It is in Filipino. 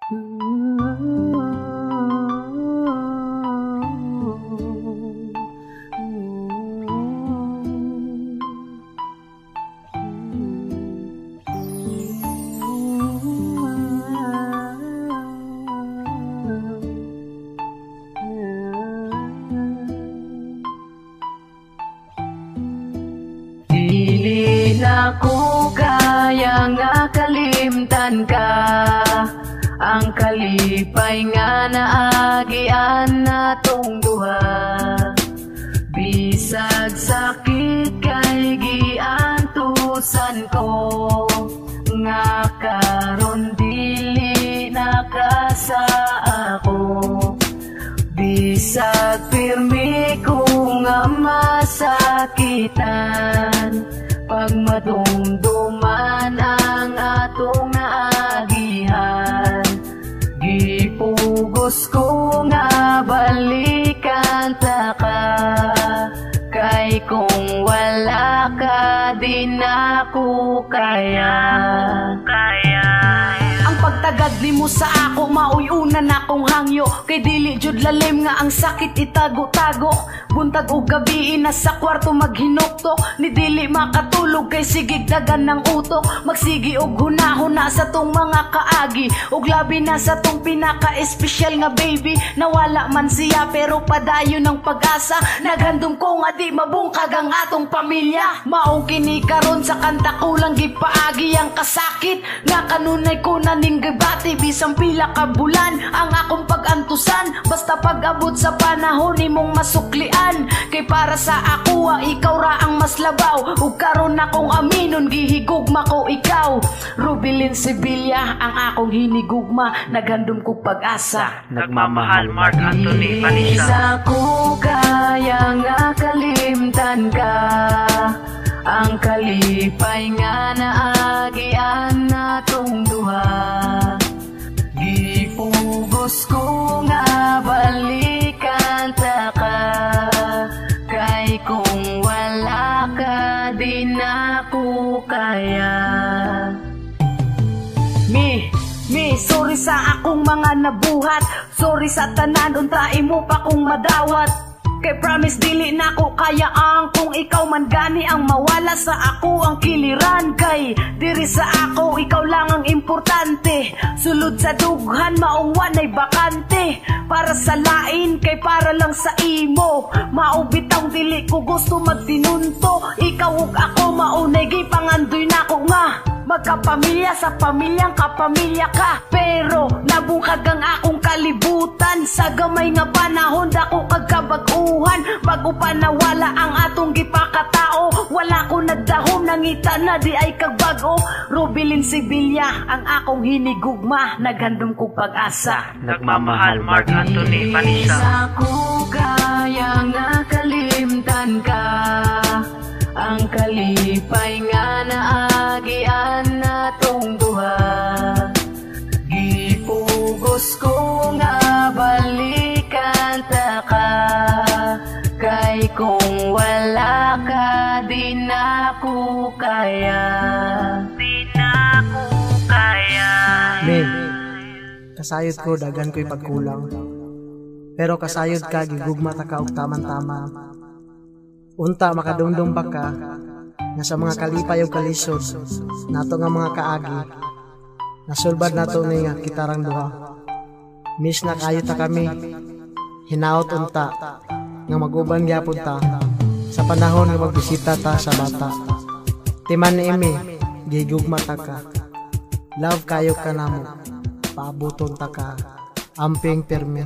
Dili na ko kaya nga kalimtan ka, ang kalipay nga naagian natong duha. Bisag sakit kay giantusan ko, nga karon dili nakasa ako. Bisag pirmi ko nga masakitan, pag madumduman ang atong naagihan. Gipugos ko nga balikan ta ka, kay kung wala ka di na ko kaya. Ang pagtagad nimo sa ako mauyuna na kong hangyo, kay dili jud lalim nga ang sakit itago-tago. Buntag o gabi na sa kwarto maghinukto, ni dili makatulog kay sigig dagan ng utok. Magsigi og hunahuna sa tong mga kaagi, og labi na sa tong pinaka-espesyal nga baby. Nawala man siya pero padayon ng pag-asa, naghandom ko nga di mabungkag ang atong pamilya. Maong kini karon sa kanta ko lang gipaagi ang kasakit, nga kanunay ko na ning gibati. Bisang pila ka bulan ang akong pag-antusan, basta pag-abot sa panahon imong masuklian. Kay para sa ako ikaw ra ang mas labaw, ug karon akong aminon gihigugma ko ikaw. Rubilin Sibilya ang akong hinigugma, naghandom ko pag-asa. Nagmamahal Mark Anthony Panisa. Isa ko kaya nga kalimtan ka, ang kalipay nga naagian natong duha. Gipugos ko nga balikan ta ka, kay kung wala ka di na ko kaya. Sorry sa akong mga nabuhat, sorry sa tanan unta imo pa kong madawat. Kay promise dili na ko kaya ang kung ikaw man gani ang mawala sa ako ang kiliran. Kay diri sa ako ikaw lang ang importante, sulod sa dughan maong wanay bakante. Para sa lain kay para lang sa imo, maubitang dili ko gusto magtinunto. Ikaw ug ako maunay gipangandoy na ko nga magkapamilya sa pamilyang kapamilya ka. Pero nabungkag ang akong kalibutan, sa gamay nga panahon dako kagkabag-uhan. Bago pa nawala ang atong gipakatao, wala ko nagdahom nangita na di ay kagbago. Rubilin Sibilya ang akong hinigugma, naghandom ko pag-asa. Nagmamahal Mark Anthony Panisa. Isa ko kaya nga kalimtan ka, ang kalipay nga naagian natong duha. Gipugos ko nga balikan ta ka, kay kung wala ka di na ko kaya. Di na ko kaya. May, kasayod ko dagan ko'y pagkulang, pero kasayod ka gigugma ta ka og taman-tama. Unta makadumdum pa ka nga sa mga kalipay o kalisod nato nga mga kaagi, nasulbad nato ni nga kitarang duha. Miss na kayo ta kami, hinaot unta nga maguban gyapon ta sa panahon nga magbisita ta sa bata. Timan ni imi gigugma ta ka, love kayo ka namo, paabuton ta ka amping permi.